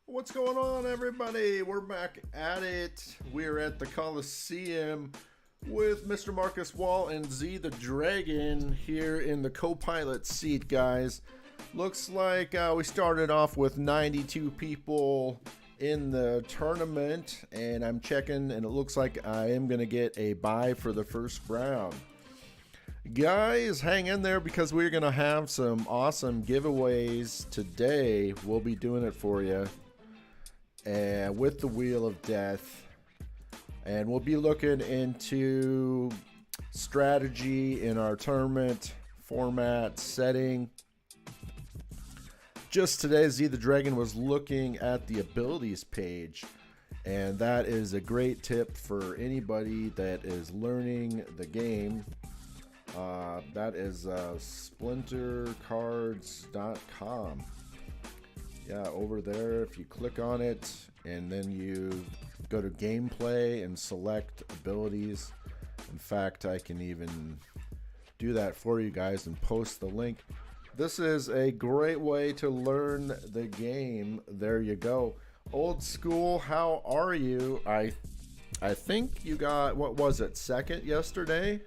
What's going on, everybody? We're back at it. We're at the Coliseum with Mr. Marcus Wall and Z the Dragon here in the co-pilot seat, guys. Looks like we started off with 92 people in the tournament, and I'm checking, and it looks like I am going to get a bye for the first round. Guys, hang in there because we're going to have some awesome giveaways today. We'll be doing it for you. And with the Wheel of Death, and we'll be looking into strategy in our tournament format setting. Just today, Z the Dragon was looking at the abilities page, and that is a great tip for anybody that is learning the game. That is splintercards.com. Yeah, over there, if you click on it and then you go to gameplay and select abilities. In fact, I can even do that for you guys and post the link. This is a great way to learn the game. There you go. Old school, how are you? I think you got, what was it, second yesterday?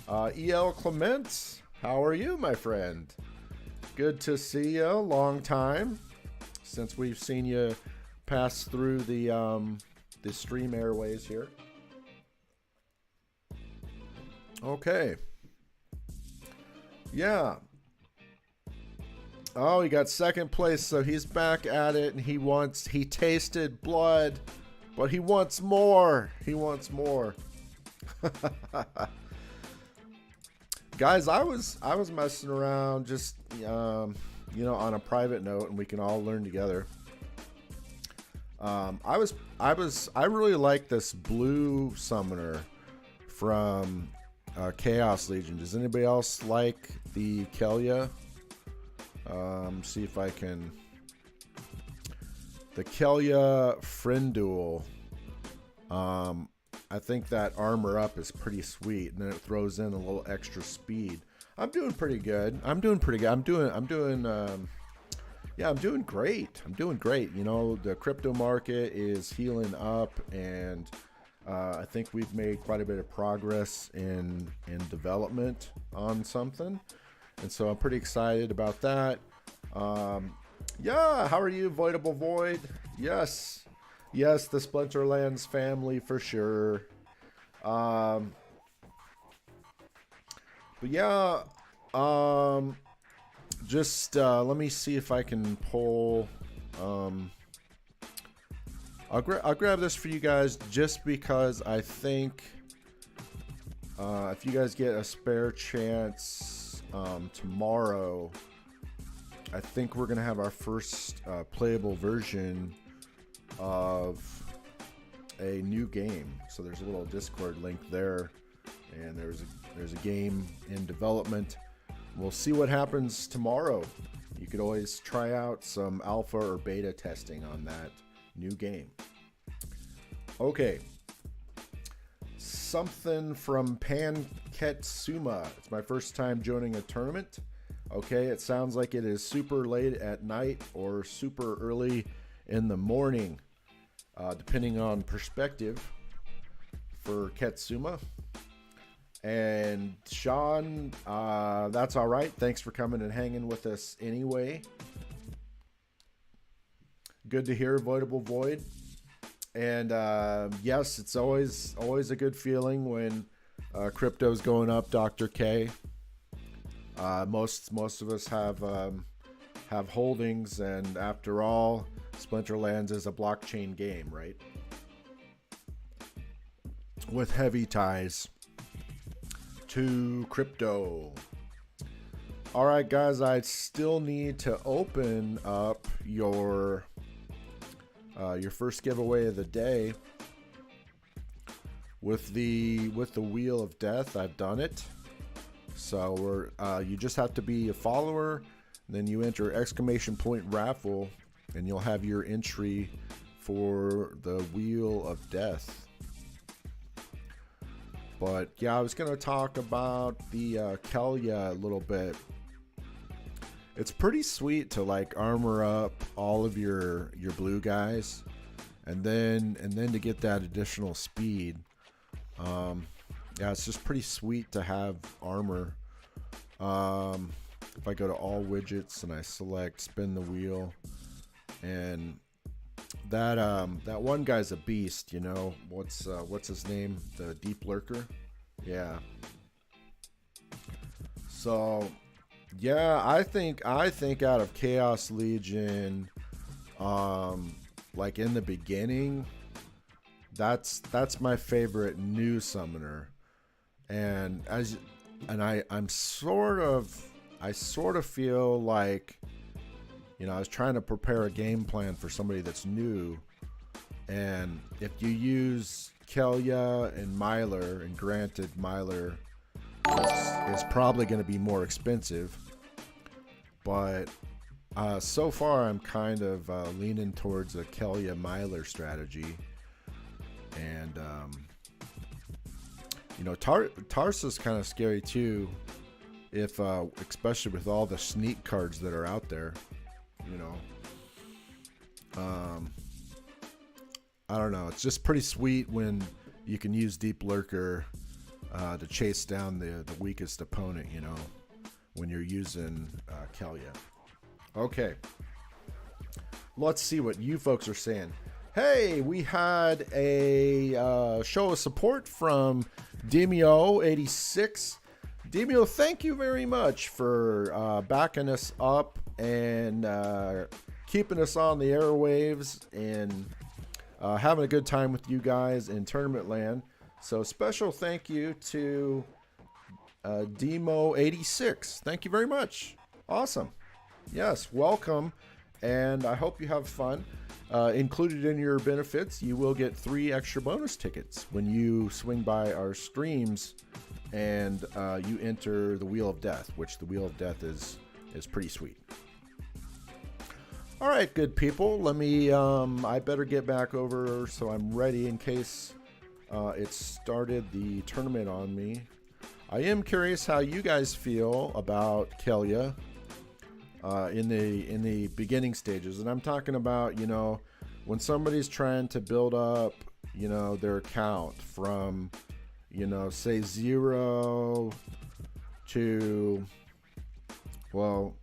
EL Clements, how are you, my friend? Good to see you. Long time since we've seen you pass through the stream airways here. Okay. Yeah. Oh, he got second place, so he's back at it, and he tasted blood, but he wants more. He wants more. Guys, I was messing around just on a private note, and we can all learn together. I really like this blue summoner from Chaos Legion. Does anybody else like the Kelia? See if I can. The Kelia Friend Duel. I think that armor up is pretty sweet, and then it throws in a little extra speed. I'm doing pretty good. I'm doing great. I'm doing great. You know, the crypto market is healing up, and I think we've made quite a bit of progress in development on something, and so I'm pretty excited about that. Yeah, how are you, Voidable Void? Yes, the Splinterlands family for sure. But yeah, just let me see if I can pull. I'll grab this for you guys just because I think if you guys get a spare chance tomorrow, I think we're gonna have our first playable version of a new game. So there's a little Discord link there, and there's a game in development. We'll see what happens tomorrow. You could always try out some alpha or beta testing on that new game. Okay, something from Panketsuma. It's my first time joining a tournament. Okay, it sounds like it is super late at night or super early in the morning, depending on perspective for Ketsuma. And Sean, that's all right. Thanks for coming and hanging with us anyway. Good to hear, Voidable Void. And yes, it's always a good feeling when crypto's going up, Dr. K. Most of us have holdings, and after all, Splinterlands is a blockchain game, right? With heavy ties to crypto. All right, guys, I still need to open up your first giveaway of the day with the Wheel of Death. I've done it. So you just have to be a follower, then you enter ! raffle, and you'll have your entry for the Wheel of Death. But yeah, I was going to talk about the Kelia a little bit. it's pretty sweet to like armor up all of your blue guys, and then to get that additional speed. Yeah, it's just pretty sweet to have armor. If I go to all widgets and I select spin the wheel, and that one guy's a beast, you know. What's his name? The deep lurker. Yeah. So yeah, I think out of Chaos Legion, like in the beginning, that's my favorite new summoner. And I sort of feel like, you know, I was trying to prepare a game plan for somebody that's new, and if you use Kelia and Myler, and granted Myler is probably going to be more expensive, but so far I'm kind of leaning towards a Kelia Myler strategy. And you know, Tarsa's kind of scary too, if especially with all the sneak cards that are out there, you know. I don't know, it's just pretty sweet when you can use Deep Lurker to chase down the weakest opponent, you know, when you're using Kelia. Okay, let's see what you folks are saying. Hey, we had a show of support from Demio86. Demio, thank you very much for backing us up and keeping us on the airwaves and having a good time with you guys in Tournament Land. So special thank you to Demo86. Thank you very much. Awesome. Yes, welcome. And I hope you have fun. Included in your benefits, you will get 3 extra bonus tickets when you swing by our streams and you enter the Wheel of Death, which the Wheel of Death is pretty sweet. All right, good people. Let me, I better get back over so I'm ready in case it started the tournament on me. I am curious how you guys feel about Kelia in the beginning stages, and I'm talking about, you know, when somebody's trying to build up, you know, their account from, you know, say 0 to, well,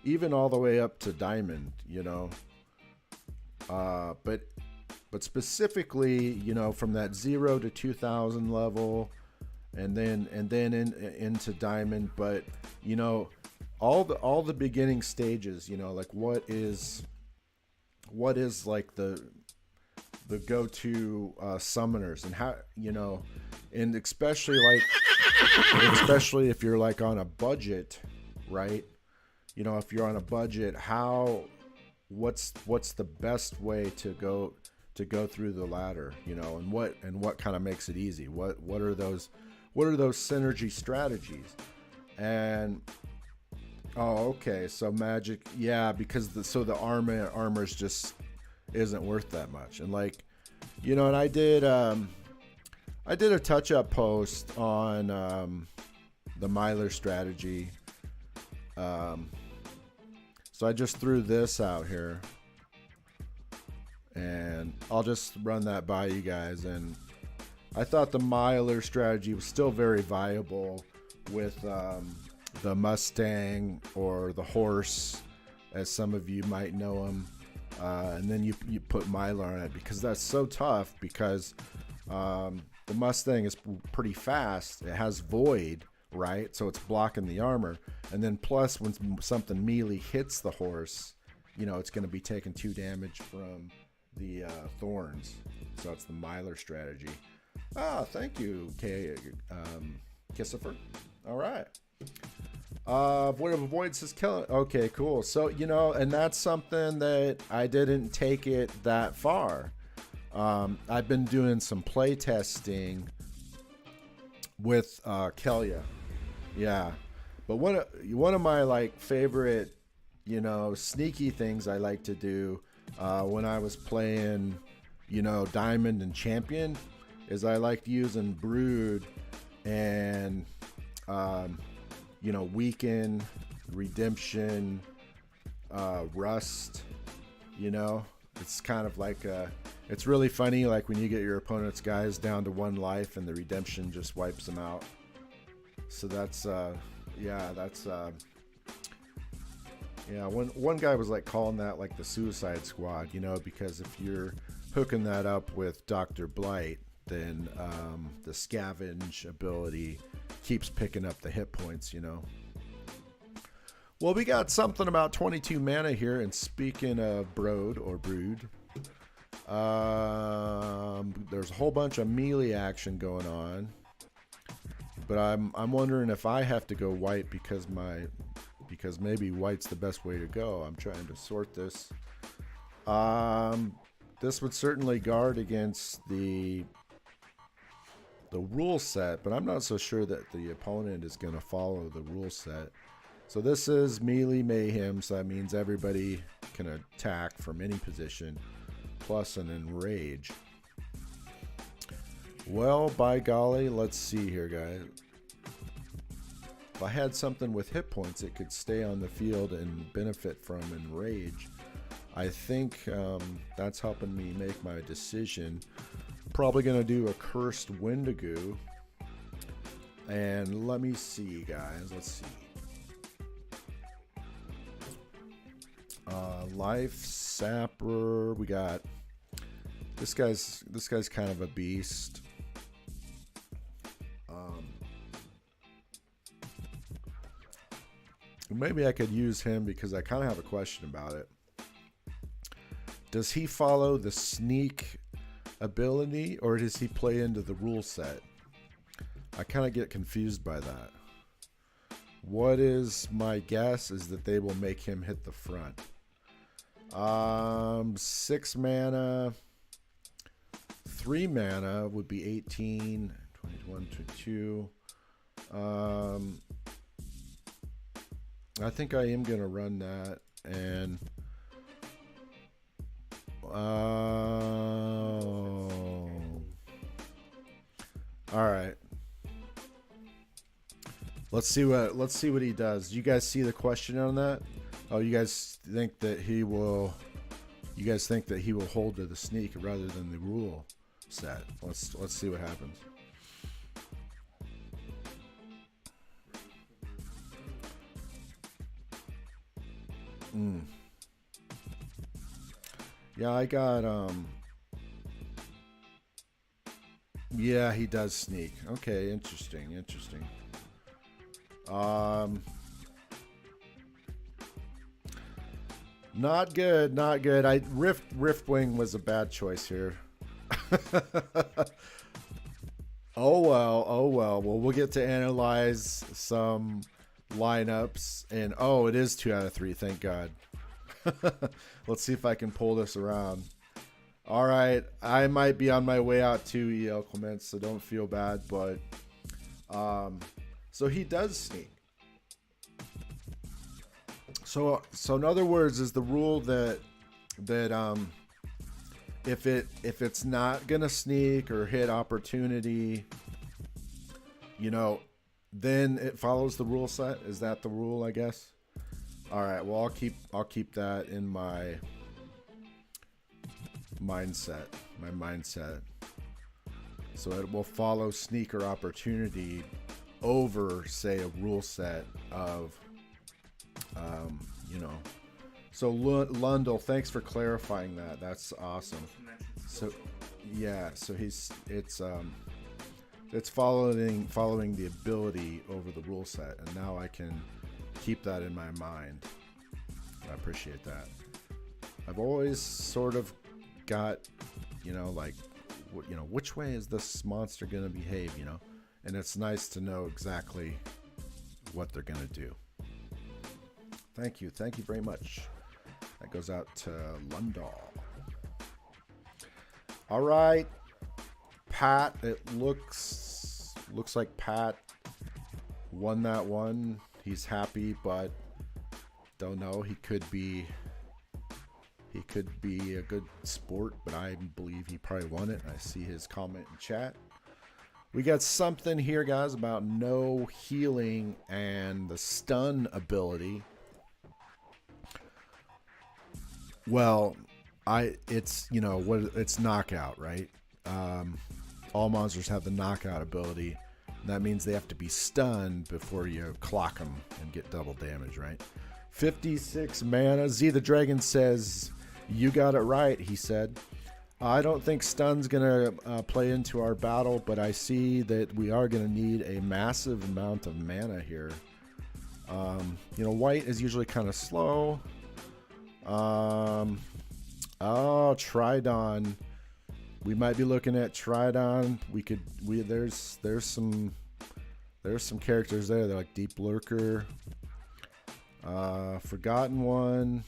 even all the way up to diamond, you know, but specifically, you know, from that 0 to 2000 level, and then into diamond. But, you know, all the beginning stages, you know, like what is like the go-to summoners, and how, you know, and especially if you're like on a budget, right? You know, if you're on a budget, what's the best way to go through the ladder, you know, and what kind of makes it easy? What are those synergy strategies? And oh, okay, so magic, yeah, because the armor's just isn't worth that much. And like, you know, and I did a touch-up post on the Myler strategy. So I just threw this out here, and I'll just run that by you guys. And I thought the Myler strategy was still very viable with the Mustang, or the horse, as some of you might know him. And then you put Myler on it, because that's so tough, because the Mustang is pretty fast. It has void, right? So it's blocking the armor. And then plus, when something melee hits the horse, you know, it's going to be taking 2 damage from the thorns. So it's the Myler strategy. Ah, thank you, Kissifer. All right. Void of Avoid says kill it. Okay, cool. So, you know, and that's something that I didn't take it that far. I've been doing some play testing with Kelia. Yeah. But one of my like favorite, you know, sneaky things I like to do when I was playing, you know, Diamond and Champion, is I liked using Brood and you know, weaken redemption, rust, you know. It's kind of like it's really funny, like when you get your opponent's guys down to 1 life and the redemption just wipes them out. So that's one guy was like calling that like the Suicide Squad, you know, because if you're hooking that up with Dr. Blight, then the scavenge ability keeps picking up the hit points, you know. Well, we got something about 22 mana here, and speaking of Brood, there's a whole bunch of melee action going on, but I'm wondering if I have to go white because maybe white's the best way to go. I'm trying to sort this. This would certainly guard against the rule set, but I'm not so sure that the opponent is going to follow the rule set. So this is melee mayhem, so that means everybody can attack from any position, plus an enrage. Well, by golly, let's see here, guys. If I had something with hit points, it could stay on the field and benefit from enrage. I think that's helping me make my decision. Probably going to do a Cursed Wendigo. And let me see, guys. Let's see. Life Sapper. We got this guy's kind of a beast. Maybe I could use him because I kind of have a question about it. Does he follow the sneak ability, or does he play into the rule set? I kind of get confused by that. What is my guess is that they will make him hit the front. 6 mana, 3 mana would be 18, 21, 22. I think I am going to run that, and all right. Let's see what he does. You guys see the question on that? Oh, you guys think that he will hold to the sneak rather than the rule set. Let's see what happens. Yeah, I got yeah, he does sneak. Okay, interesting. Not good. Riftwing was a bad choice here. Oh well. Well, we'll get to analyze some lineups, and oh, it is 2 out of 3. Thank God. Let's see if I can pull this around. All right, I might be on my way out too, EL Clements, so don't feel bad. But so he does sneak. So in other words, is the rule that if it's not gonna sneak or hit opportunity, you know, then it follows the rule set? Is that the rule, I guess? All right. Well, I'll keep that in my mindset. So it will follow sneaker opportunity over, say, a rule set of, you know. So Lundell, thanks for clarifying that. That's awesome. So yeah, so it's following the ability over the rule set, and now I can keep that in my mind. I appreciate that. I've always sort of got, you know, like, you know, which way is this monster gonna behave, you know, and it's nice to know exactly what they're gonna do. Thank you very much. That goes out to Lundell. All right, Pat. It looks like Pat won that one. He's happy, but don't know. He could be a good sport, but I believe he probably won it. I see his comment in chat. We got something here, guys, about no healing and the stun ability. Well, it's, you know, it's knockout, right? All monsters have the knockout ability. That means they have to be stunned before you clock them and get double damage, right? 56 mana. Z the Dragon says, you got it right, he said. I don't think stun's going to play into our battle, but I see that we are going to need a massive amount of mana here. You know, white is usually kind of slow. Oh, Tridon. We might be looking at Tridon. There's some characters there. They're like Deep Lurker. Forgotten One.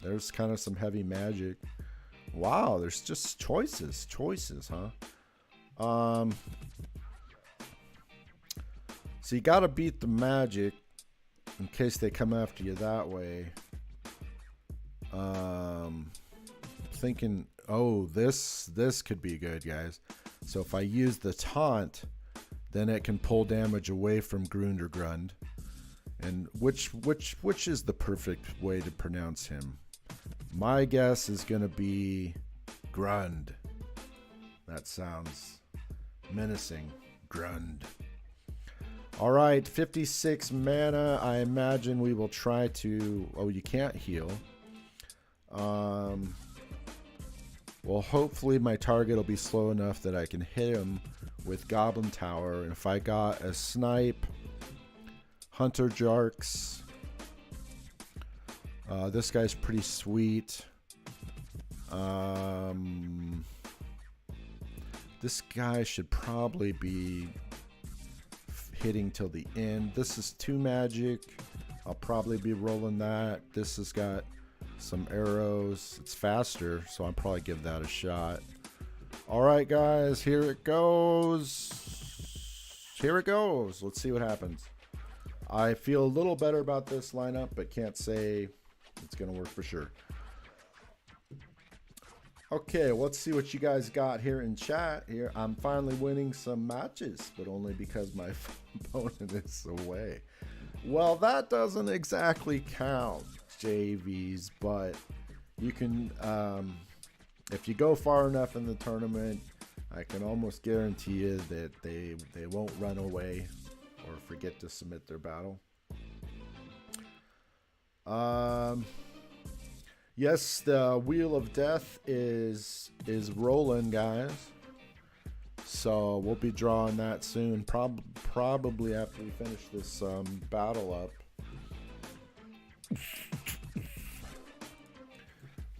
There's kind of some heavy magic. Wow, there's just choices, huh? So you gotta beat the magic in case they come after you that way. Thinking, oh, this could be good, guys. So if I use the taunt, then it can pull damage away from Grundergrund. And which is the perfect way to pronounce him? My guess is going to be Grund. That sounds menacing. Grund. All right, 56 mana. I imagine we will try to... Oh, you can't heal. Well, hopefully my target will be slow enough that I can hit him with Goblin Tower. And if I got a snipe, Hunter Jarks... this guy's pretty sweet. This guy should probably be hitting till the end. This is 2 magic. I'll probably be rolling that. This has got some arrows. It's faster, so I'll probably give that a shot. All right, guys, here it goes. Here it goes. Let's see what happens. I feel a little better about this lineup, but can't say it's going to work for sure. Okay, let's see what you guys got here in chat. Here, I'm finally winning some matches, but only because my opponent is away. Well, that doesn't exactly count, JVs, but you can, if you go far enough in the tournament, I can almost guarantee you that they won't run away or forget to submit their battle. Yes, the Wheel of Death is rolling, guys. So we'll be drawing that soon, probably after we finish this battle up.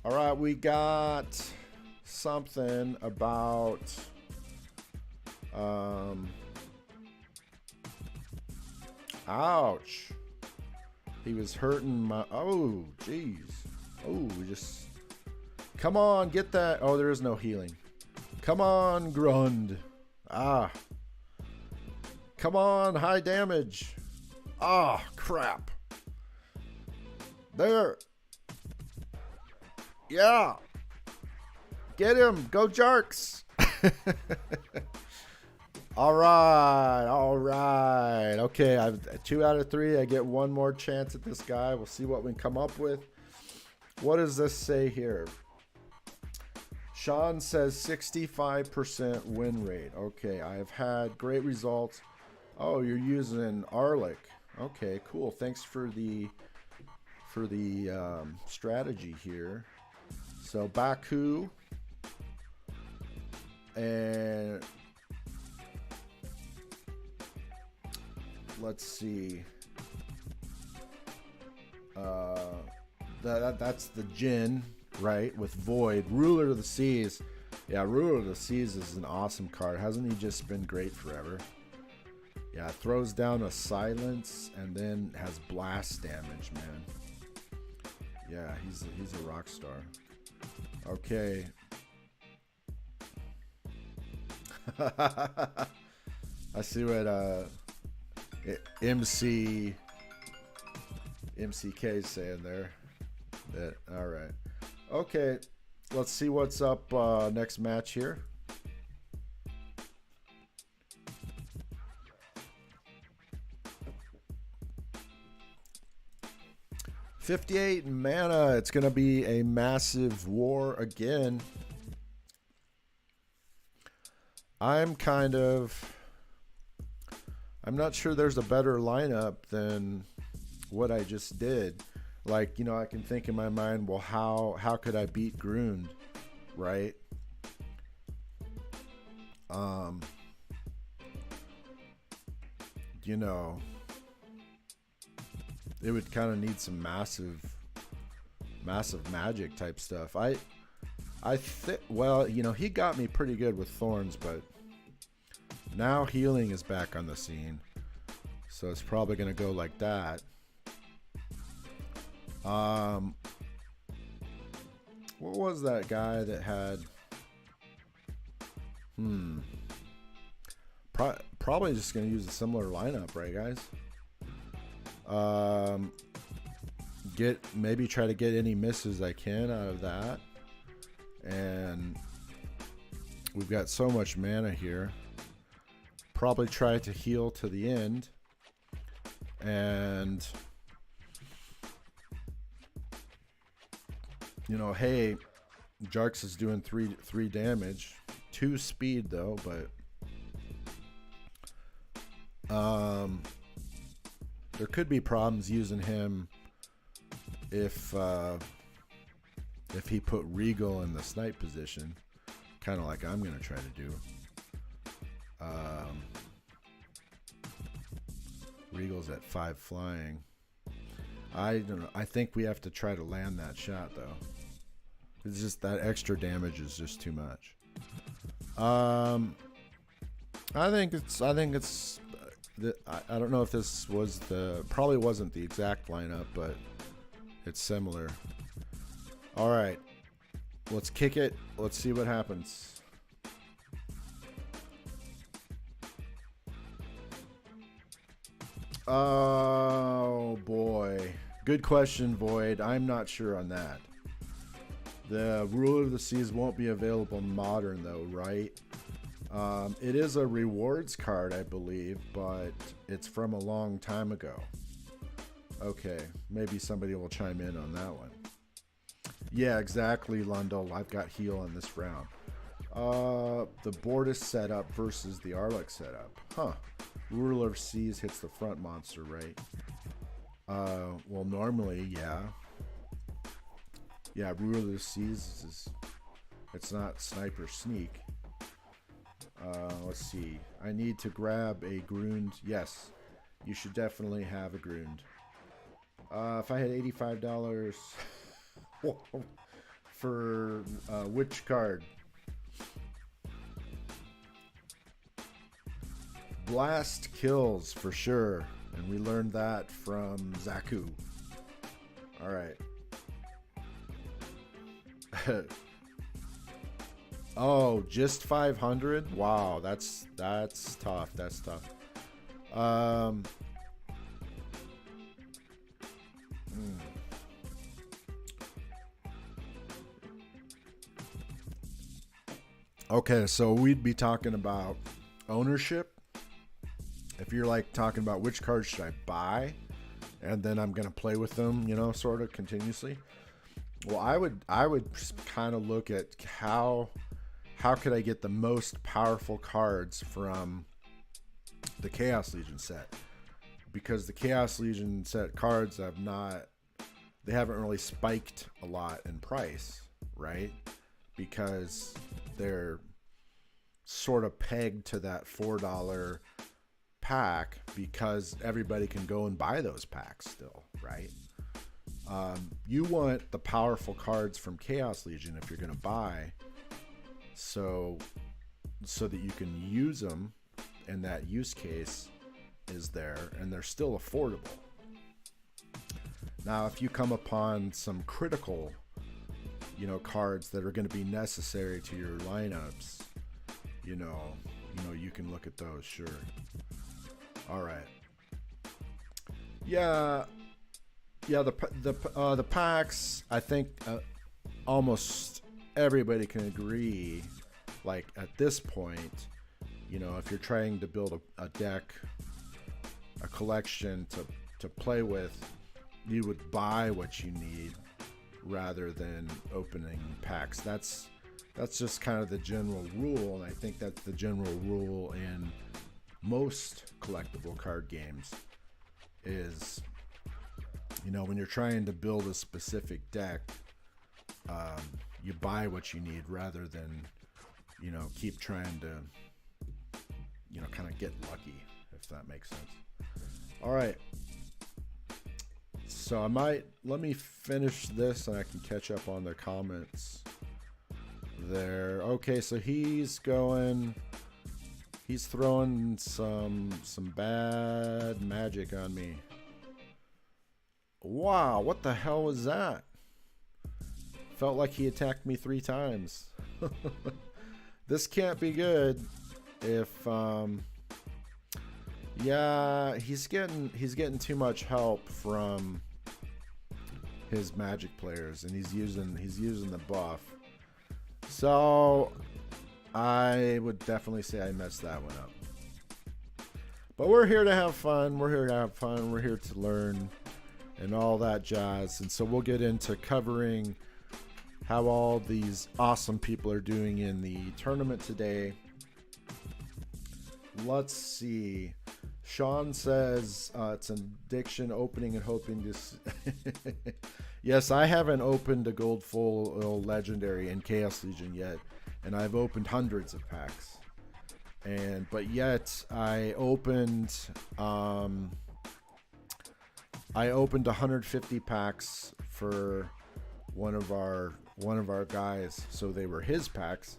All right, we got something about ouch. He was hurting my... Oh, jeez. Oh, we just... Come on, get that. Oh, there is no healing. Come on, Grund. Ah. Come on, high damage. Ah, crap. There. Yeah. Get him. Go Jarks. All right. All right. Okay, I've 2 out of 3. I get 1 more chance at this guy. We'll see what we can come up with. What does this say here? Sean says 65% win rate. Okay, I have had great results. Oh, you're using Arlic. Okay, cool. Thanks for the strategy here. So Baku and let's see. That's the Jin, right? With Void. Ruler of the Seas. Yeah, Ruler of the Seas is an awesome card. Hasn't he just been great forever? Yeah, throws down a silence and then has blast damage, man. Yeah, he's a rock star. Okay. I see what MCK is saying there. All right. Okay, let's see what's up next match here. 58 mana. It's going to be a massive war again. I'm not sure there's a better lineup than what I just did. Like, you know, I can think in my mind, well, how could I beat Grund, right? You know, it would kind of need some massive magic type stuff. I think, well, you know, he got me pretty good with thorns, but now healing is back on the scene, so it's probably gonna go like that. What was that guy that had probably just gonna use a similar lineup, right, guys? Maybe try to get any misses I can out of that. And we've got so much mana here. Probably try to heal to the end. And you know, hey, Jarks is doing three damage. 2 speed though, but there could be problems using him if he put Regal in the snipe position, kind of like I'm gonna try to do. Regal's at 5 flying. I don't know. I think we have to try to land that shot though. It's just that extra damage is just too much. I think it's I don't know if this was probably wasn't the exact lineup, but it's similar. All right, let's kick it. Let's see what happens. Oh boy, good question, Void. I'm not sure on that. The Ruler of the Seas won't be available in Modern though, right? It is a rewards card, I believe, but it's from a long time ago. Okay, maybe somebody will chime in on that one. Yeah, exactly, Lundell. I've got heal on this round. The Bortus setup versus the Arlek setup. Huh. Ruler of Seas hits the front monster, right? Well, normally, yeah. Yeah, Ruler of Seas it's not sniper sneak. Let's see. I need to grab a Grund. Yes, you should definitely have a Grund. If I had $85 for which card? Blast kills for sure, and we learned that from Zaku. All right. Oh, just 500? Wow, that's tough. That's tough. Okay, so we'd be talking about ownership. If you're like talking about which cards should I buy, and then I'm gonna play with them, you know, sort of continuously. Well, I would kind of look at how could I get the most powerful cards from the Chaos Legion set, because the Chaos Legion set cards they haven't really spiked a lot in price, right? Because they're sort of pegged to that $4 pack because everybody can go and buy those packs still, right? You want the powerful cards from Chaos Legion if you're going to buy, so that you can use them, and that use case is there, and they're still affordable. Now, if you come upon some critical, you know, cards that are going to be necessary to your lineups, you know, you can look at those, sure. All right. Yeah, the packs, I think almost everybody can agree, like at this point, you know, if you're trying to build a deck, a collection to play with, you would buy what you need rather than opening packs. That's just kind of the general rule, and I think that's the general rule in most collectible card games is, you know, when you're trying to build a specific deck, you buy what you need rather than, you know, keep trying to, you know, kind of get lucky, if that makes sense. All right. So let me finish this and I can catch up on the comments there. Okay, so he's throwing some bad magic on me. Wow, what the hell was that? Felt like he attacked me 3 times. This can't be good if yeah, he's getting too much help from his magic players, and he's using the buff. So I would definitely say I messed that one up. But we're here to have fun. We're here to have fun. We're here to learn and all that jazz. And so we'll get into covering how all these awesome people are doing in the tournament today. Let's see. Sean says it's an addiction, opening and hoping to... Yes, I haven't opened a gold full legendary in Chaos Legion yet, and I've opened hundreds of packs. But yet I opened 150 packs for one of our guys, so they were his packs,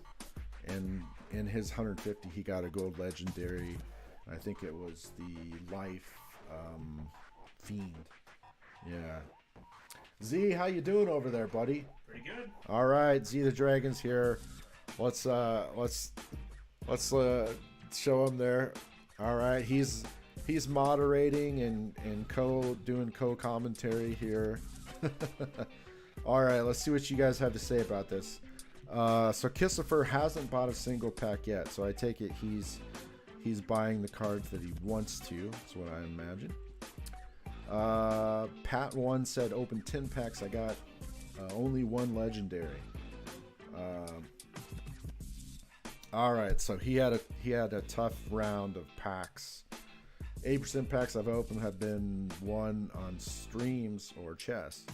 and in his 150 he got a gold legendary. I think it was the Life Fiend. Yeah. Z, how you doing over there, buddy? Pretty good. All right, Z the Dragon's here. Let's show him there. All right, he's moderating and doing co-commentary here. All right, let's see what you guys have to say about this. So Kissifer hasn't bought a single pack yet, so I take it he's buying the cards that he wants to. That's what I imagine. Pat1 said open 10 packs. I got only 1 legendary. All right, so he had a tough round of packs. 80% packs I've opened have been won on streams or chess.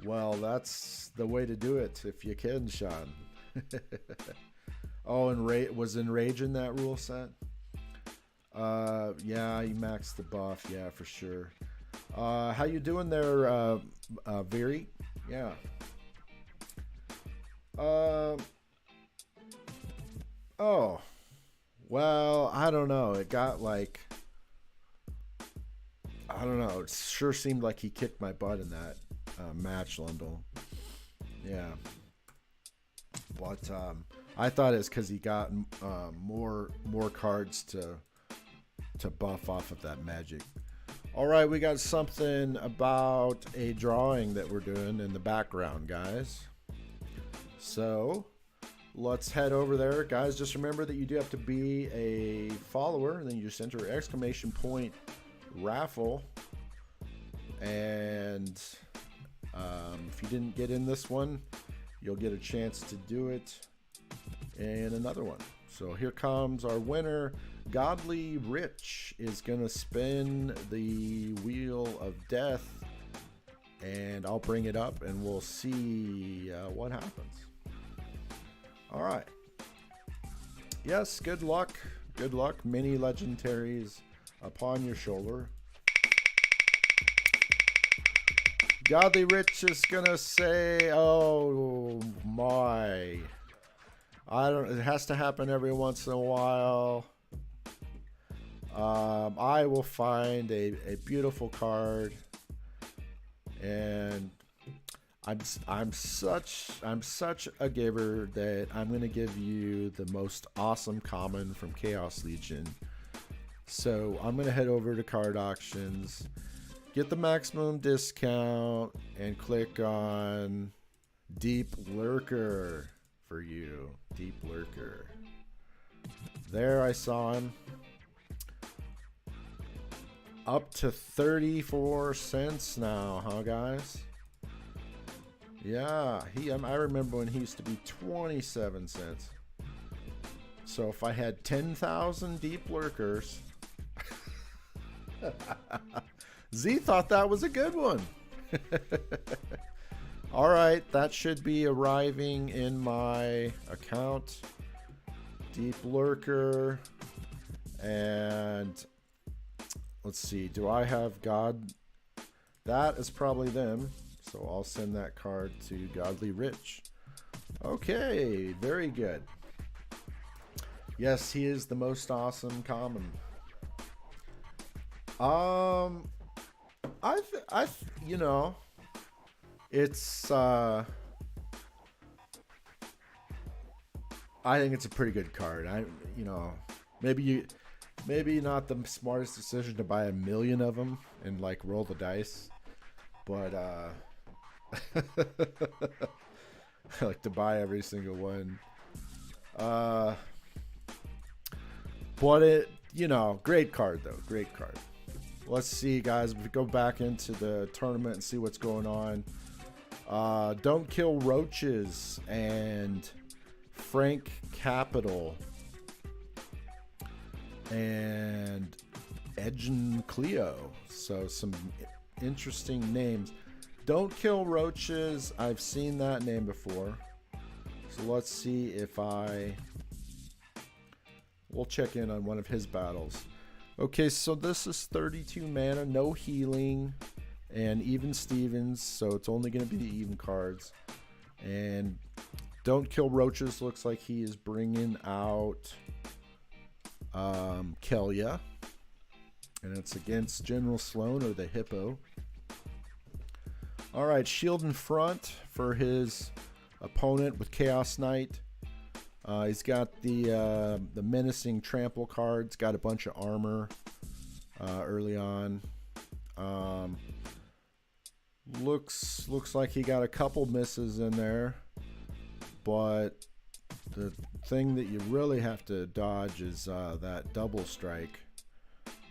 Well, that's the way to do it if you can, Sean. Oh, and was Enrage in that rule set? Yeah, you maxed the buff. Yeah, for sure. How you doing there, Viri? Yeah. Oh, well, I don't know. It got like, I don't know. It sure seemed like he kicked my butt in that match, Lundell. Yeah. But I thought it's because he got more cards to buff off of that magic. All right, we got something about a drawing that we're doing in the background, guys. So let's head over there, guys. Just remember that you do have to be a follower, and then you just enter !_ raffle. And if you didn't get in this one, you'll get a chance to do it in another one. So here comes our winner. Godly Rich is going to spin the Wheel of Death, and I'll bring it up and we'll see what happens. All right. Yes, good luck. Good luck. Many legendaries upon your shoulder. Godly Rich is going to say, oh my. It has to happen every once in a while. I will find a beautiful card, and I'm such a giver that I'm gonna give you the most awesome common from Chaos Legion. So I'm gonna head over to Card Auctions, get the maximum discount, and click on Deep Lurker for you. Deep Lurker. There, I saw him. Up to 34 cents now, huh, guys? Yeah, I remember when he used to be 27 cents. So if I had 10,000 deep lurkers, Z thought that was a good one. All right, that should be arriving in my account. Deep lurker. And let's see, do I have God? That is probably them. So I'll send that card to Godly Rich. Okay, very good. Yes, he is the most awesome common. You know, it's I think it's a pretty good card. You know, maybe not the smartest decision to buy 1 million of them and like roll the dice, but I like to buy every single one. But it, you know, great card though, great card. Let's see, guys. We go back into the tournament and see what's going on. Don't Kill Roaches and Frank Capital and Edgen Cleo. So some interesting names. Don't Kill Roaches. I've seen that name before. So let's see if we'll check in on one of his battles. Okay, so this is 32 mana, no healing, and even Stevens, so it's only going to be the even cards. And Don't Kill Roaches looks like he is bringing out Kelia, and it's against General Sloan or the Hippo. All right, Shield in front for his opponent with Chaos Knight. He's got the menacing trample cards. Got a bunch of armor early on. Looks like he got a couple misses in there, but the thing that you really have to dodge is that double strike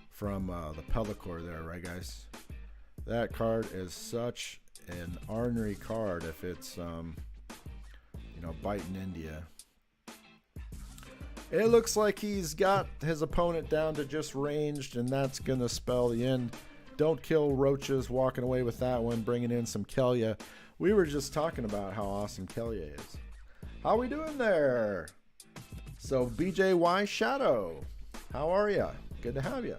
from the Pellicor there, right, guys? That card is such an ornery card if it's you know, biting India. It looks like he's got his opponent down to just ranged, and that's going to spell the end. Don't Kill Roaches walking away with that one, bringing in some Kelia. We were just talking about how awesome Kelia is. How we doing there? So BJY Shadow, how are you? Good to have you.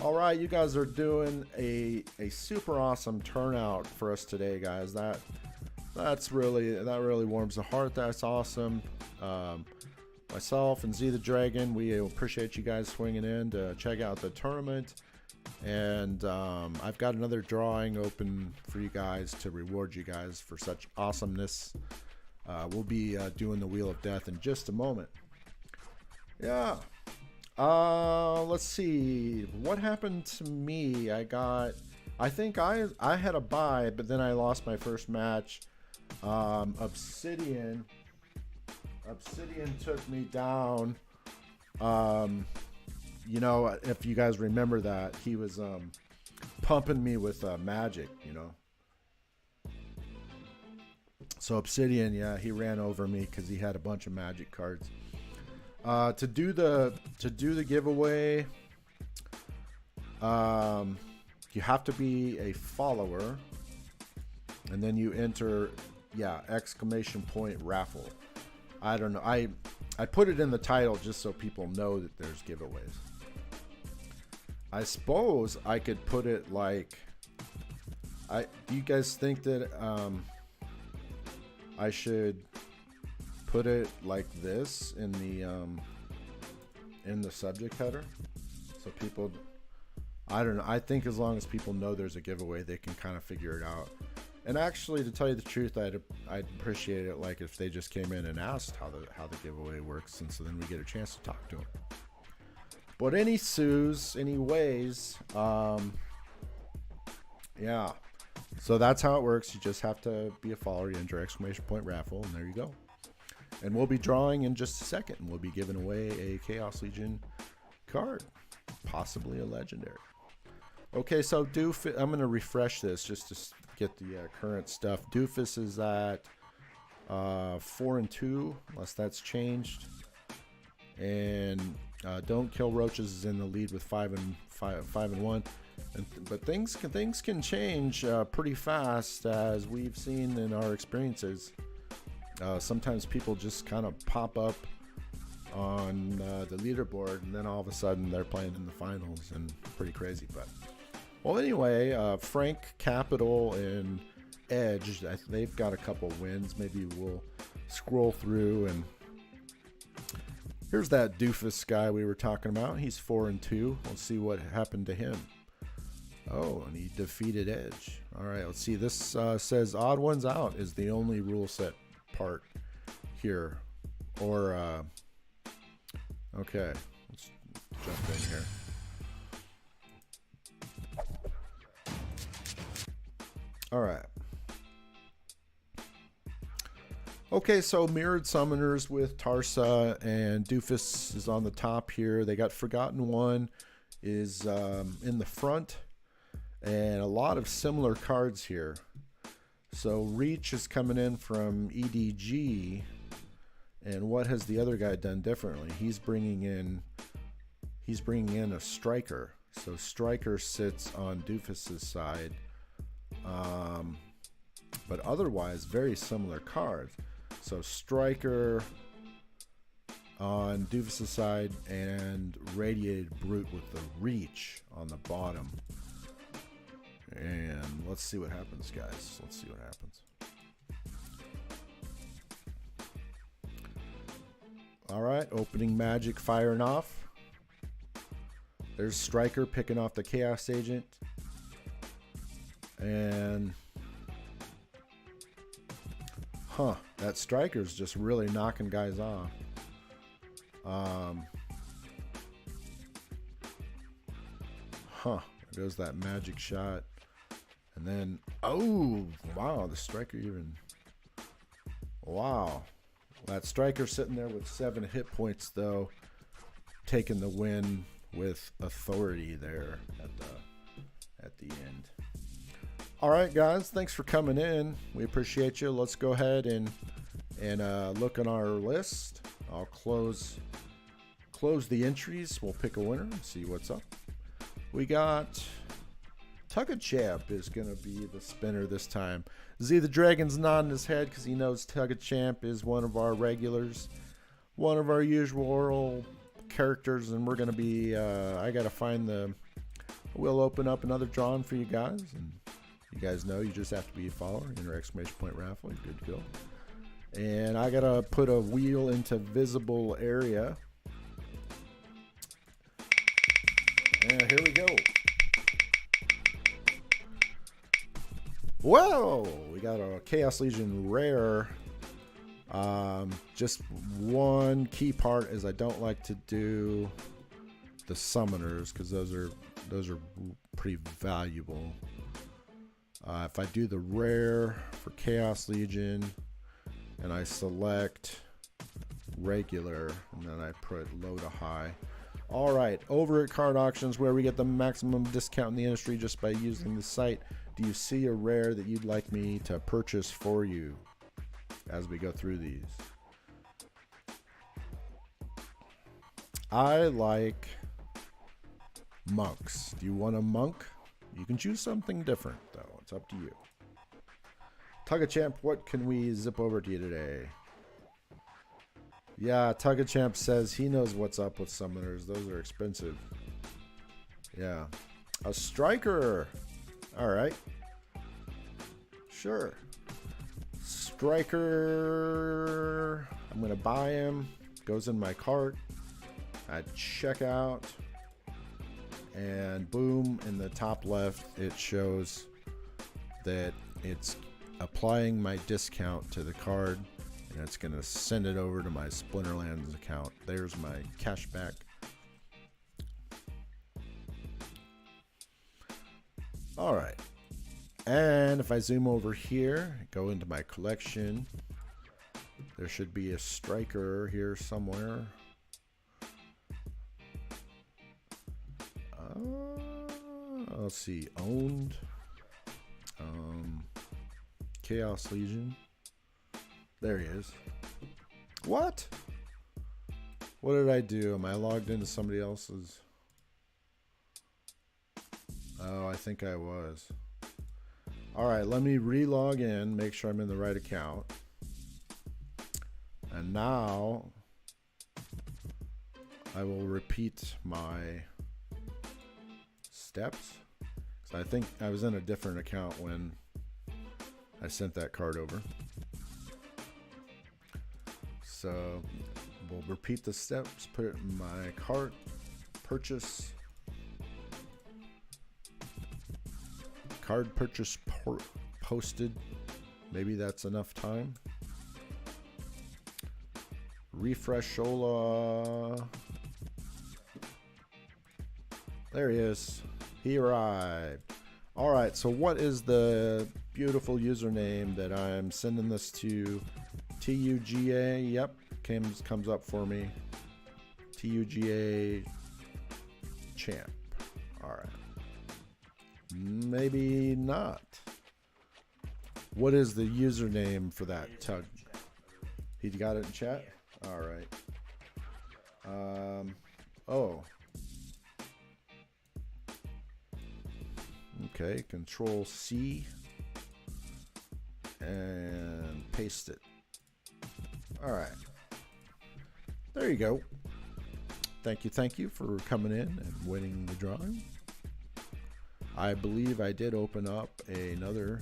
All right, you guys are doing a super awesome turnout for us today, guys. That really warms the heart. That's awesome. Myself and Z the Dragon, we appreciate you guys swinging in to check out the tournament. And I've got another drawing open for you guys to reward you guys for such awesomeness. We'll be doing the Wheel of Death in just a moment. Yeah. Let's see. What happened to me? I think I had a bye, but then I lost my first match. Obsidian took me down. You know, if you guys remember that, he was pumping me with magic, you know. So Obsidian, yeah, he ran over me because he had a bunch of magic cards. To do the giveaway, you have to be a follower, and then you enter, exclamation point raffle. I don't know. I put it in the title just so people know that there's giveaways. I suppose I could put it like, do you guys think that I should put it like this in the subject header, so people, I don't know. I think as long as people know there's a giveaway, they can kind of figure it out. And actually, to tell you the truth, I'd appreciate it like if they just came in and asked how the giveaway works, and so then we get a chance to talk to them. But anyways, yeah. So that's how it works. You just have to be a follower. You enter exclamation point raffle, and there you go. And we'll be drawing in just a second, and we'll be giving away a Chaos Legion card, possibly a legendary. Okay, so Doofus, I'm going to refresh this just to get the current stuff. Doofus is at 4-2, unless that's changed. And Don't Kill Roaches is in the lead with 5-1. But things can change pretty fast, as we've seen in our experiences. Sometimes people just kind of pop up on the leaderboard, and then all of a sudden they're playing in the finals, and pretty crazy. But well, anyway, Frank, Capital, and Edge, they've got a couple wins. Maybe we'll scroll through, and here's that Doofus guy we were talking about. He's 4-2. Let's see what happened to him. Oh, and he defeated Edge. All right, let's see. This says odd ones out is the only rule set part here. Or, okay, let's jump in here. All right. Okay, so Mirrored Summoners with Tarsa and Doofus is on the top here. They got Forgotten One is in the front, and a lot of similar cards here. So Reach is coming in from EDG, and what has the other guy done differently? He's bringing in a Striker. So Striker sits on Doofus's side, but otherwise very similar cards. So Striker on Doofus' side and Radiated Brute with the Reach on the bottom. And let's see what happens, guys. Let's see what happens. All right, opening magic, firing off. There's Striker picking off the Chaos Agent. And that Striker's just really knocking guys off. There goes that magic shot. And then, oh, wow, the Striker even, wow. That Striker sitting there with 7 hit points, though, taking the win with authority there at the end. All right, guys, thanks for coming in. We appreciate you. Let's go ahead and look on our list. I'll close the entries. We'll pick a winner and see what's up. We got Tug-A-Champ is going to be the spinner this time. Z the Dragon's nodding his head because he knows Tug-A-Champ is one of our regulars, one of our usual characters, and we're going to be, I got to find we'll open up another drawing for you guys, and you guys know you just have to be a follower, enter exclamation point raffle, you're good to go. And I got to put a wheel into visible area. And here we go. Whoa! We got a Chaos Legion rare. Just one key part is I don't like to do the summoners because those are pretty valuable. If I do the rare for Chaos Legion and I select regular and then I put low to high. All right, over at Card Auctions, where we get the maximum discount in the industry just by using the site. Do you see a rare that you'd like me to purchase for you as we go through these? I like monks. Do you want a monk? You can choose something different, though. It's up to you. Tug-A-Champ, what can we zip over to you today? Yeah, Tug-A-Champ says he knows what's up with summoners. Those are expensive. Yeah. A Striker. All right. Sure. Striker. I'm going to buy him. Goes in my cart. I check out. And boom, in the top left, it shows that it's applying my discount to the card. And it's going to send it over to my Splinterlands account. There's my cashback. All right. And if I zoom over here, go into my collection, there should be a Striker here somewhere. Let's see. Owned. Chaos Legion. There he is. What? What did I do? Am I logged into somebody else's? Oh, I think I was. Alright, let me re-log in, make sure I'm in the right account. And now I will repeat my steps. So I think I was in a different account when I sent that card over. So we'll repeat the steps, put it in my cart, purchase, card purchase posted. Maybe that's enough time. Refresh Shola. There he is. He arrived. Alright, so what is the beautiful username that I'm sending this to? TUGA. Yep, comes up for me. TUGA champ. Alright. Maybe not. What is the username for that tug? He got it in chat? Alright. Oh. Okay, Control C and paste it. Alright. There you go. Thank you for coming in and winning the drawing. I believe I did open up another.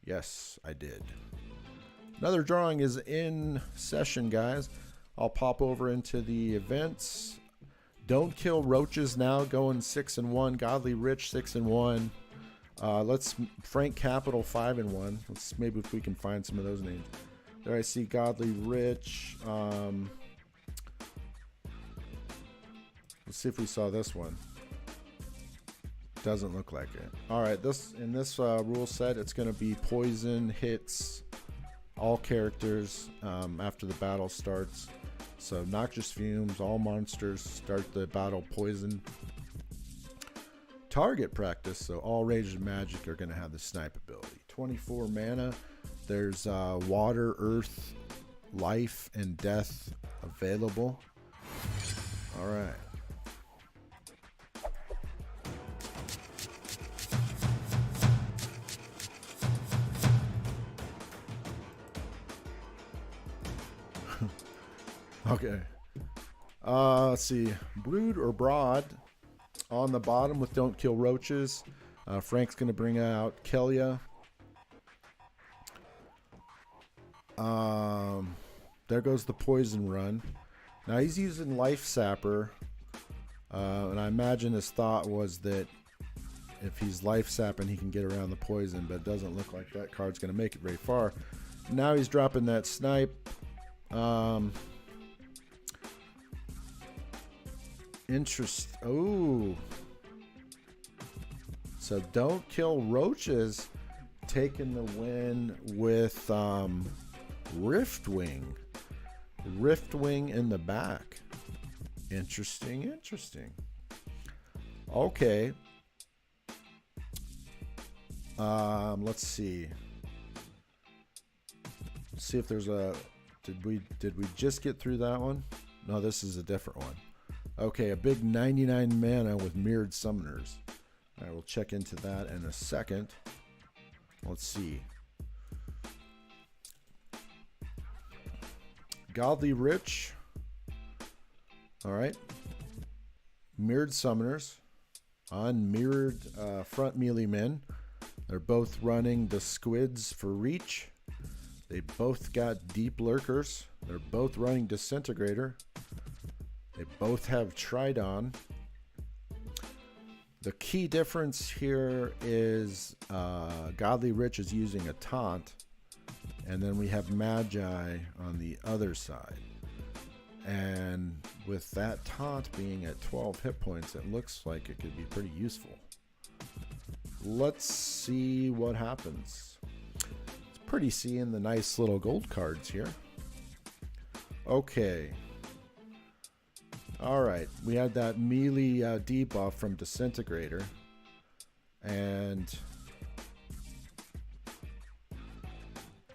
Yes, I did. Another drawing is in session, guys. I'll pop over into the events. Don't Kill Roaches now going 6-1. Godly Rich 6-1. Let's Frank Capital 5-1. Let's maybe if we can find some of those names. There I see Godly Rich. Let's see if we saw this one. Doesn't look like it. All right, in this rule set, it's going to be poison hits all characters after the battle starts. So Noxious Fumes, all monsters start the battle poison. Target practice, so all Raged Magic are going to have the snipe ability. 24 mana. There's water, earth, life, and death available. All right. Okay. Let's see. Brood or Broad on the bottom with Don't Kill Roaches. Frank's going to bring out Kelia. There goes the poison run. Now he's using Life Sapper. And I imagine his thought was that if he's Life Sapping, he can get around the poison. But it doesn't look like that card's going to make it very far. Now he's dropping that Snipe. Oh, so Don't Kill Roaches taking the win with Riftwing in the back. Interesting. Okay. Let's see if there's a did we just get through that one? No, this is a different one. Okay, a big 99 mana with Mirrored Summoners. I will check into that in a second. Let's see. Godly Rich. All right. Mirrored Summoners. Unmirrored front melee men. They're both running the Squids for reach. They both got Deep Lurkers. They're both running Disintegrator. They both have Tridon. The key difference here is Godly Rich is using a taunt, and then we have Magi on the other side. And with that taunt being at 12 hit points, it looks like it could be pretty useful. Let's see what happens. It's pretty seeing the nice little gold cards here. Okay. All right, we had that melee debuff from Disintegrator, and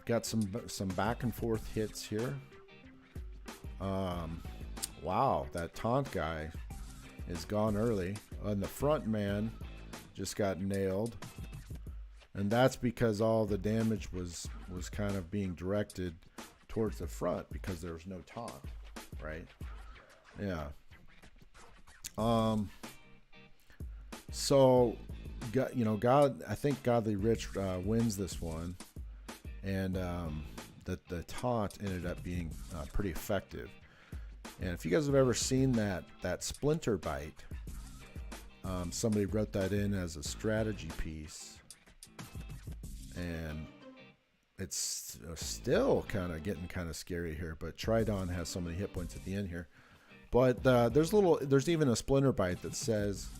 got some back and forth hits here. Wow, that taunt guy is gone early, and the front man just got nailed, and that's because all the damage was kind of being directed towards the front because there was no taunt, right? Yeah. So, I think Godly Rich wins this one, and the taunt ended up being pretty effective. And if you guys have ever seen that Splinter Bite, somebody wrote that in as a strategy piece, and it's still kind of getting kind of scary here. But Tridon has so many hit points at the end here. But there's even a Splinter Bite that says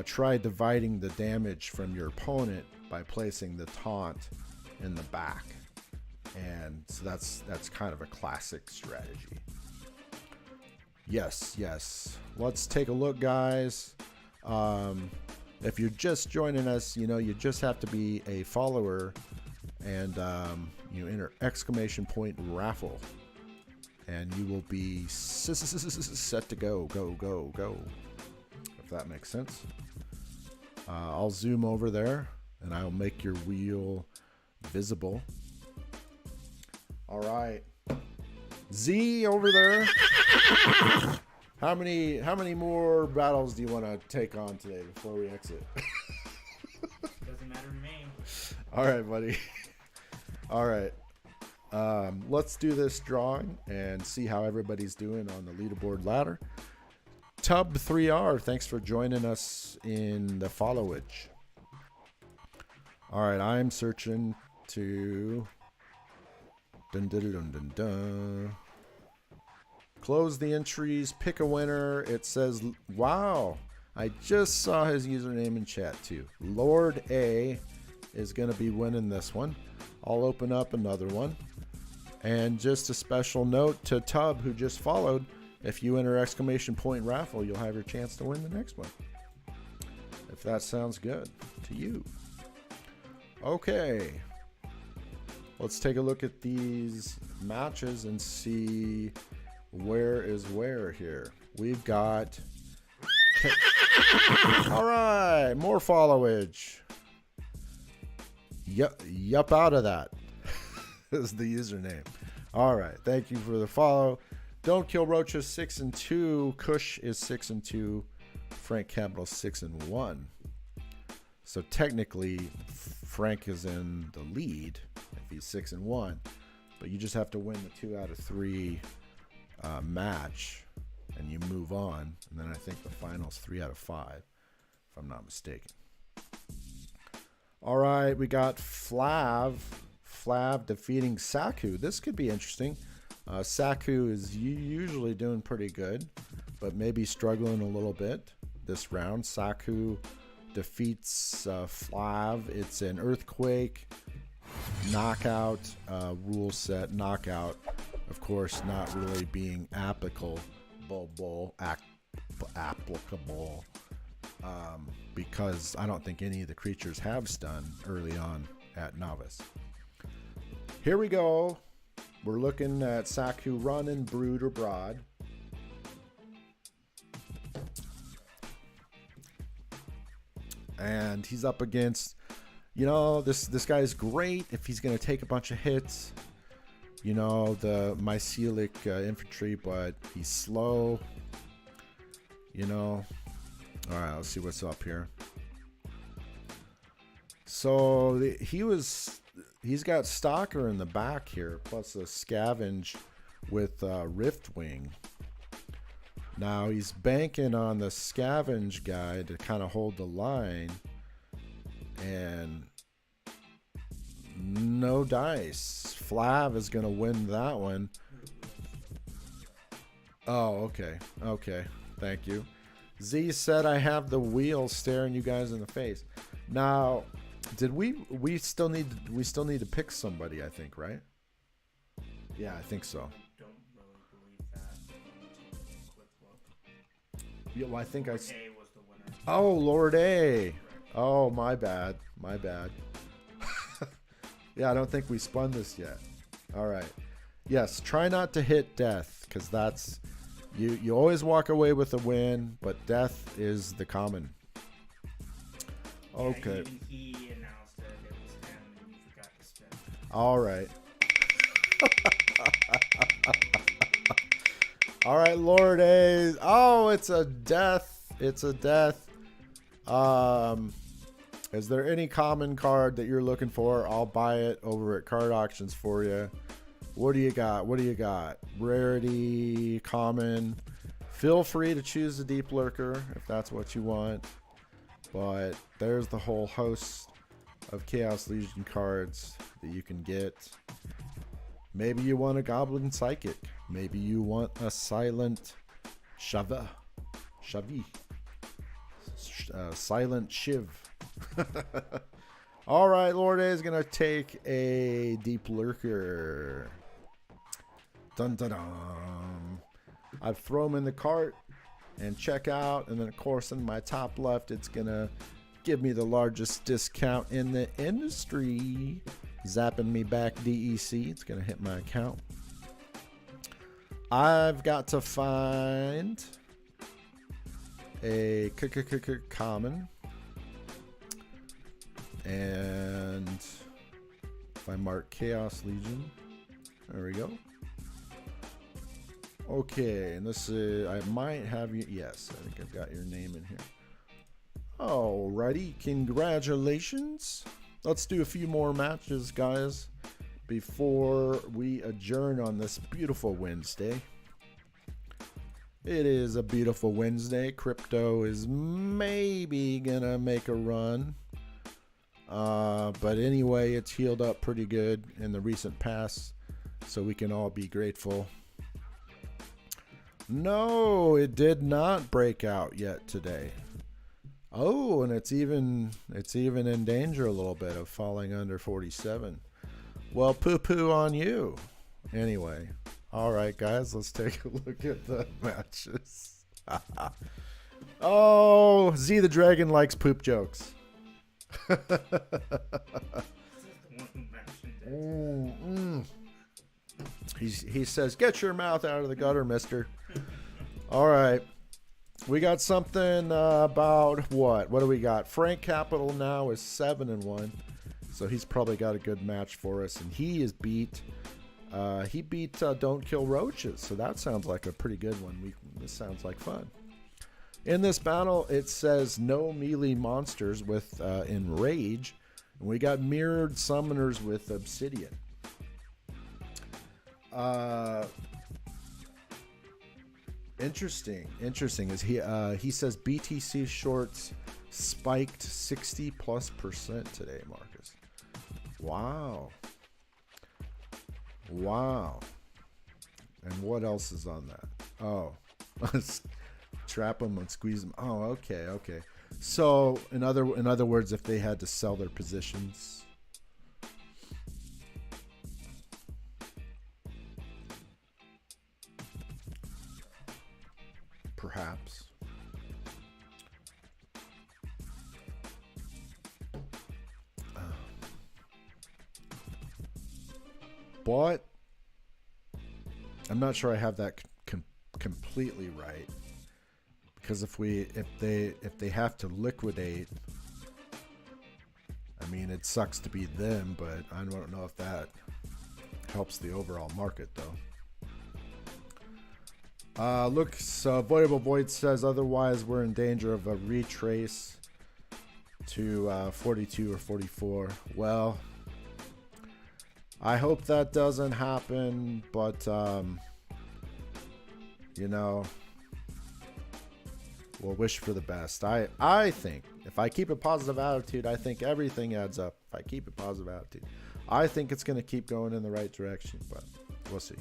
try dividing the damage from your opponent by placing the taunt in the back, and so that's kind of a classic strategy. Yes. Let's take a look, guys. If you're just joining us, you just have to be a follower, and you enter !raffle, and you will be set to go. If that makes sense. I'll zoom over there, and I'll make your wheel visible. All right. Z over there. How many more battles do you want to take on today before we exit? Doesn't matter to me. All right, buddy. All right. Let's do this drawing and see how everybody's doing on the leaderboard ladder. Tub3R, thanks for joining us in the followage. All right, I'm searching to close the entries, pick a winner. It says, wow, I just saw his username in chat too. Lord A is going to be winning this one. I'll open up another one. And just a special note to Tub, who just followed, if you enter !raffle, you'll have your chance to win the next one. If that sounds good to you. Okay. Let's take a look at these matches and see where is where here. We've got... All right, more followage. Yup out of that is the username. All right, thank you for the follow. Don't Kill Roaches 6-2. Kush is 6-2. Frank Capital 6-1. So technically, Frank is in the lead if he's 6-1, but you just have to win the 2 out of 3 match, and you move on. And then I think the final's 3 out of 5, if I'm not mistaken. All right, we got Flav defeating Saku. This could be interesting. Saku is usually doing pretty good, but maybe struggling a little bit this round. Saku defeats Flav. It's an earthquake knockout rule set. Knockout, of course, not really being applicable because I don't think any of the creatures have stun early on at Novice. Here we go. We're looking at Saku running Brood or Broad. And he's up against, this guy's great if he's going to take a bunch of hits. The mycelic infantry, but he's slow. All right, let's see what's up here. So he's got Stalker in the back here, plus a Scavenge with Riftwing. Now he's banking on the Scavenge guy to kind of hold the line, and no dice. Flav is going to win that one. Oh, okay. Thank you. Z said I have the wheel staring you guys in the face. Now, did we still need to pick somebody, I think, right? Yeah, I think so. Don't really believe that. Quick Yeah, well, I think A was the winner. Oh, Lord A. Oh, my bad. My bad. Yeah, I don't think we spun this yet. All right. Yes, try not to hit death, because that's... You always walk away with a win, but death is the common. Okay. Yeah, even he announced that it was him and you forgot to spin. All right. All right, Lord A. Oh, it's a death. It's a death. Is there any common card that you're looking for? I'll buy it over at card auctions for you. What do you got? What do you got? Rarity, common. Feel free to choose the deep lurker if that's what you want. But there's the whole host of Chaos Legion cards that you can get. Maybe you want a Goblin Psychic. Maybe you want a Silent Shavi. Silent Shiv. All right, Lord A is going to take a Deep Lurker. Dun dun dun. I've thrown them in the cart and check out. And then, of course, in my top left, it's going to give me the largest discount in the industry. Zapping me back DEC. It's going to hit my account. I've got to find a common. And if I mark Chaos Legion, there we go. Okay, and this is, I might have you, yes, I think I've got your name in here. Alrighty, congratulations. Let's do a few more matches, guys, before we adjourn on this beautiful Wednesday. It is a beautiful Wednesday. Crypto is maybe gonna make a run. But anyway, it's healed up pretty good in the recent past, so we can all be grateful. No, it did not break out yet today. Oh, and it's even in danger a little bit of falling under 47. Well, poo-poo on you. Anyway, all right, guys, let's take a look at the matches. Oh, Z the Dragon likes poop jokes. He says, "Get your mouth out of the gutter, mister." All right. We got something about what? What do we got? Frank Capital now is 7-1. So he's probably got a good match for us. And he is beat. He beat Don't Kill Roaches. So that sounds like a pretty good one. This sounds like fun. In this battle, it says no melee monsters with Enrage. And we got mirrored summoners with Obsidian. Interesting is he says BTC shorts spiked 60+% today, Marcus. Wow. And what else is on that? Oh, trap them and squeeze them. Oh, okay. So in other words, if they had to sell their positions. Perhaps. But I'm not sure I have that completely right, because if they have to liquidate, I mean, it sucks to be them, but I don't know if that helps the overall market though. Looks, Voidable Void says otherwise we're in danger of a retrace to 42 or 44. Well, I hope that doesn't happen, but you know, we'll wish for the best. I think if I keep a positive attitude, I think everything adds up. If I keep a positive attitude, I think it's going to keep going in the right direction, but we'll see.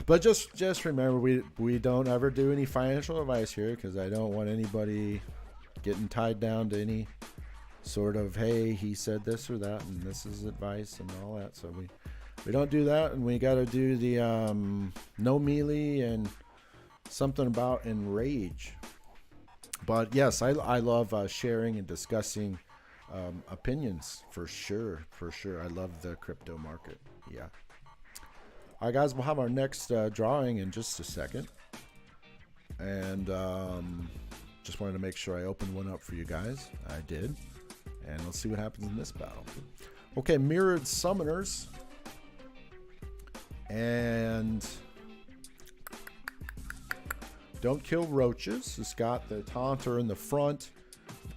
But just remember, we don't ever do any financial advice here, because I don't want anybody getting tied down to any sort of, hey, he said this or that and this is advice and all that. So We don't do that, and we got to do the no melee and something about enrage. But yes, I love sharing and discussing opinions for sure. For sure. I love the crypto market. Yeah. All right, guys, we'll have our next drawing in just a second. And just wanted to make sure I opened one up for you guys. I did. And let's see what happens in this battle. Okay, Mirrored Summoners. And Don't Kill Roaches. It's got the Taunter in the front.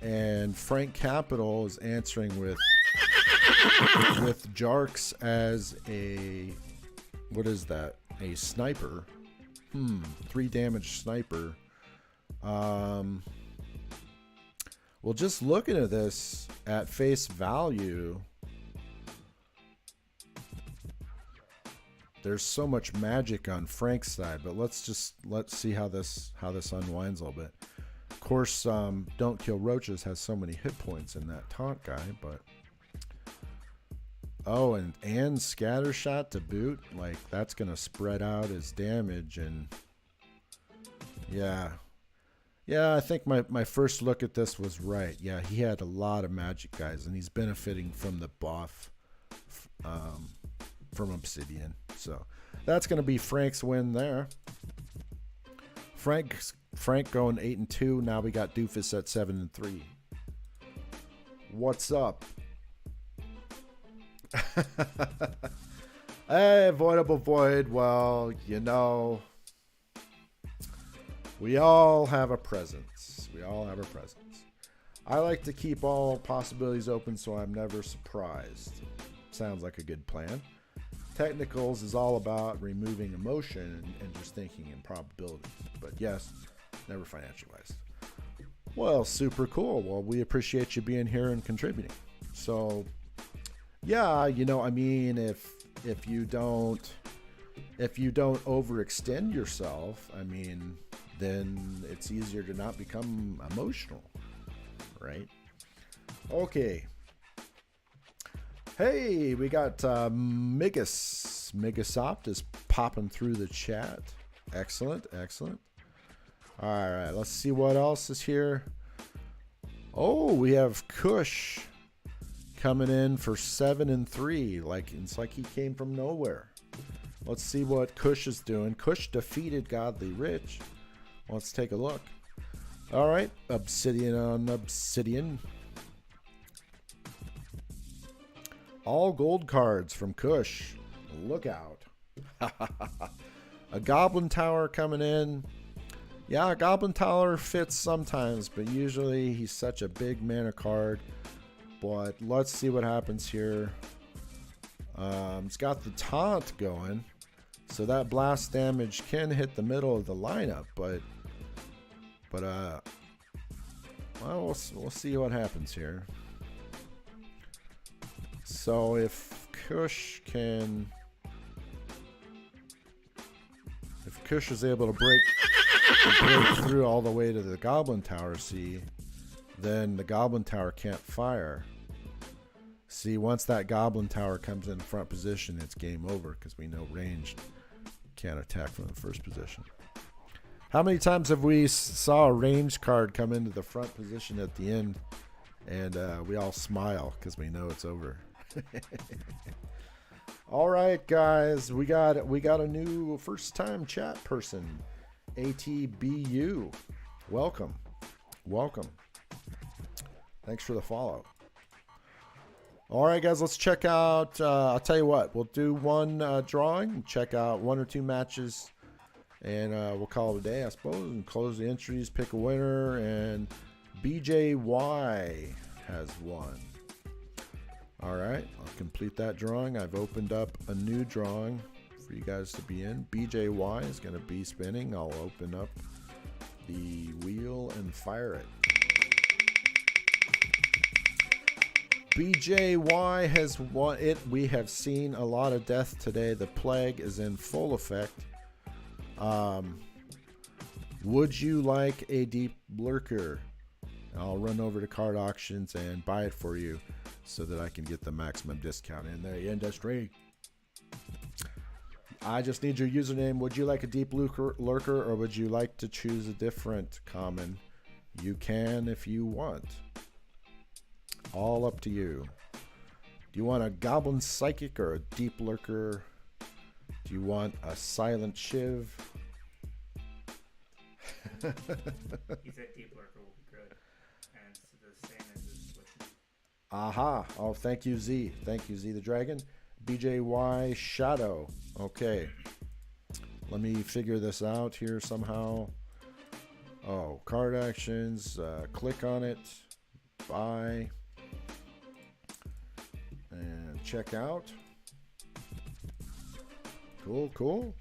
And Frank Capital is answering with Jarks as a... What is that? A sniper. 3 damage sniper. Well, just looking at this at face value, there's so much magic on Frank's side, but let's see how this unwinds a little bit. Of course, Don't Kill Roaches has so many hit points in that taunt guy, but oh, and scatter shot to boot, like that's gonna spread out his damage. And yeah, I think my first look at this was right. Yeah, he had a lot of magic guys, and he's benefiting from the buff from Obsidian. So that's going to be Frank's win there. Frank going 8-2. Now we got Doofus at 7-3. What's up? Hey, Avoidable Void. Well, you know, we all have a presence. I like to keep all possibilities open so I'm never surprised. Sounds like a good plan. Technicals is all about removing emotion and just thinking in probabilities. But yes, never financialized. Well, super cool. Well, we appreciate you being here and contributing. So, yeah, you know, I mean, if you don't overextend yourself, I mean, then it's easier to not become emotional, right? Okay. Hey, we got Migas. Migasopt is popping through the chat. Excellent. All right, let's see what else is here. Oh, we have Kush coming in for 7-3. Like it's like he came from nowhere. Let's see what Kush is doing. Kush defeated Godly Rich. Let's take a look. All right, Obsidian on Obsidian. All gold cards from Kush. Look out. A Goblin Tower coming in. Yeah, a Goblin Tower fits sometimes, but usually he's such a big mana card. But let's see what happens here. It's got the taunt going, so that blast damage can hit the middle of the lineup, but well, we'll see what happens here. So if Kush is able to break through all the way to the Goblin Tower, then the Goblin Tower can't fire. See, once that Goblin Tower comes in front position, it's game over because we know ranged can't attack from the first position. How many times have we saw a ranged card come into the front position at the end, and we all smile because we know it's over? All right, guys, we got a new first-time chat person, ATBU. Welcome. Thanks for the follow. All right, guys, let's check out. I'll tell you what, we'll do one drawing, check out 1 or 2 matches, and we'll call it a day, I suppose, and close the entries, pick a winner, and BJY has won. All right, I'll complete that drawing. I've opened up a new drawing for you guys to be in. BJY is going to be spinning. I'll open up the wheel and fire it. BJY has won it. We have seen a lot of death today. The plague is in full effect. Would you like a deep lurker? I'll run over to card auctions and buy it for you so that I can get the maximum discount in the industry. I just need your username. Would you like a deep lurker or would you like to choose a different common? You can if you want. All up to you. Do you want a goblin psychic or a deep lurker? Do you want a silent shiv? He said deep lurker will be good. And it's the same as his switch name. Aha. Oh, thank you, Z. Thank you, Z the Dragon. BJY Shadow. Okay. Let me figure this out here somehow. Oh, card actions. Click on it. Buy. And check out. Cool, cool.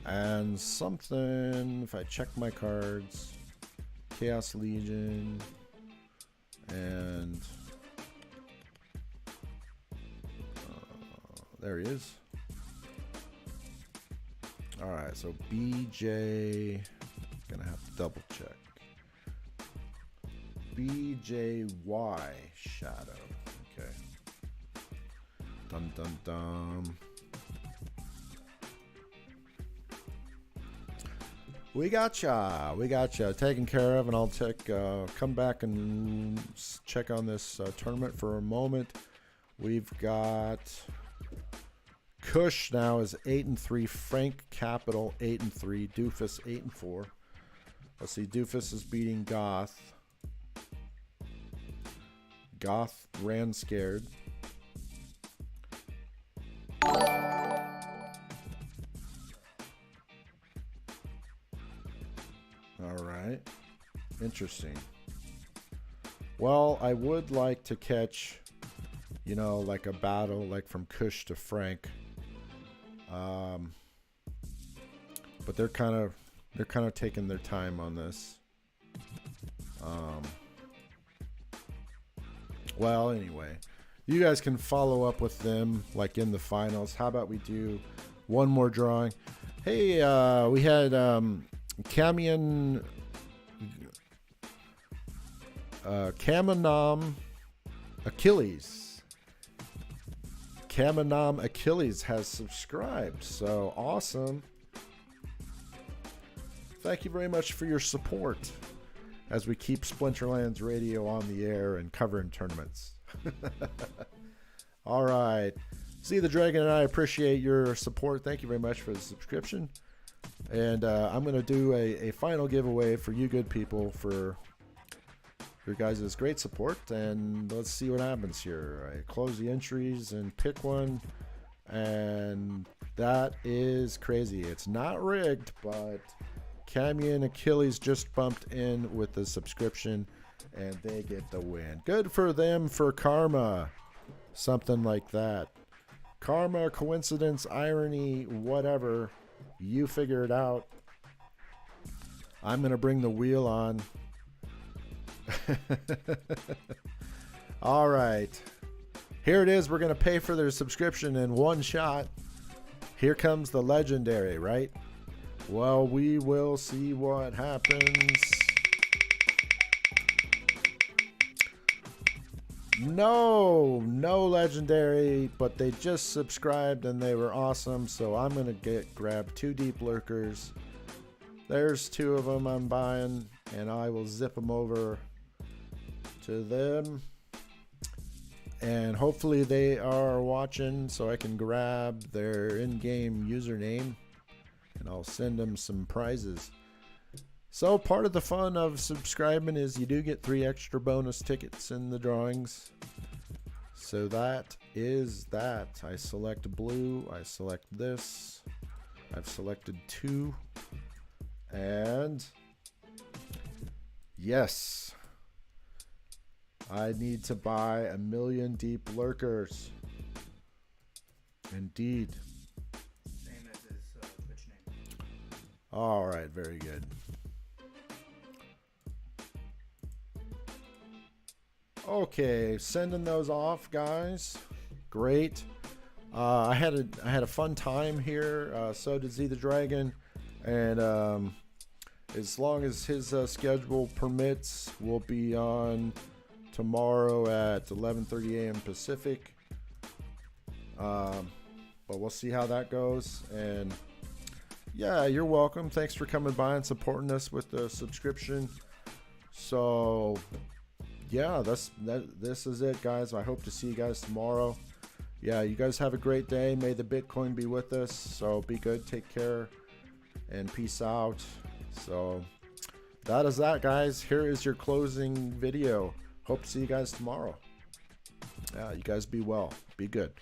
And something, if I check my cards, Chaos Legion, and there he is. All right, so BJ, gonna have to double check. BJY Shadow. Okay. Dum dum dum. We gotcha. We gotcha. Taken care of, and I'll come back and check on this tournament for a moment. We've got Kush now is 8-3. Frank Capital 8-3. Doofus 8-4. Let's see. Doofus is beating Goth. Goth ran scared. All right. Interesting. Well, I would like to catch, you know, like a battle like from Kush to Frank. But they're kind of taking their time on this. Well, anyway, you guys can follow up with them like in the finals. How about we do one more drawing? Hey, we had Camion Kamanam Achilles. Kamanam Achilles has subscribed, so awesome. Thank you very much for your support as we keep Splinterlands Radio on the air and covering tournaments. All right. See the Dragon and I appreciate your support. Thank you very much for the subscription. And I'm going to do a final giveaway for you good people for your guys' great support. And let's see what happens here. I close the entries and pick one. And that is crazy. It's not rigged, but Camion Achilles just bumped in with the subscription. And they get the win. Good for them for karma. Something like that. Karma, coincidence, irony, whatever. You figure it out. I'm going to bring the wheel on. All right. Here it is. We're going to pay for their subscription in one shot. Here comes the legendary, right? Well, we will see what happens. No legendary, but they just subscribed and they were awesome. So I'm going to grab 2 deep lurkers. There's 2 of them I'm buying, and I will zip them over to them. And hopefully they are watching so I can grab their in-game username and I'll send them some prizes. So part of the fun of subscribing is you do get 3 extra bonus tickets in the drawings. So that is that. I select blue. I select this. I've selected 2. And yes, I need to buy 1 million deep lurkers. Indeed. Same as his Twitch name. All right, very good. Okay, sending those off, guys. Great. I had a fun time here. So did Z the Dragon, and as long as his schedule permits, we'll be on tomorrow at 11:30 a.m. Pacific. but we'll see how that goes. And yeah, you're welcome. Thanks for coming by and supporting us with the subscription. So yeah, this is it, guys. I hope to see you guys tomorrow. Yeah, you guys have a great day. May the Bitcoin be with us. So be good, take care, and peace out. So that is that, guys. Here is your closing video. Hope to see you guys tomorrow. Yeah, you guys be well. Be good.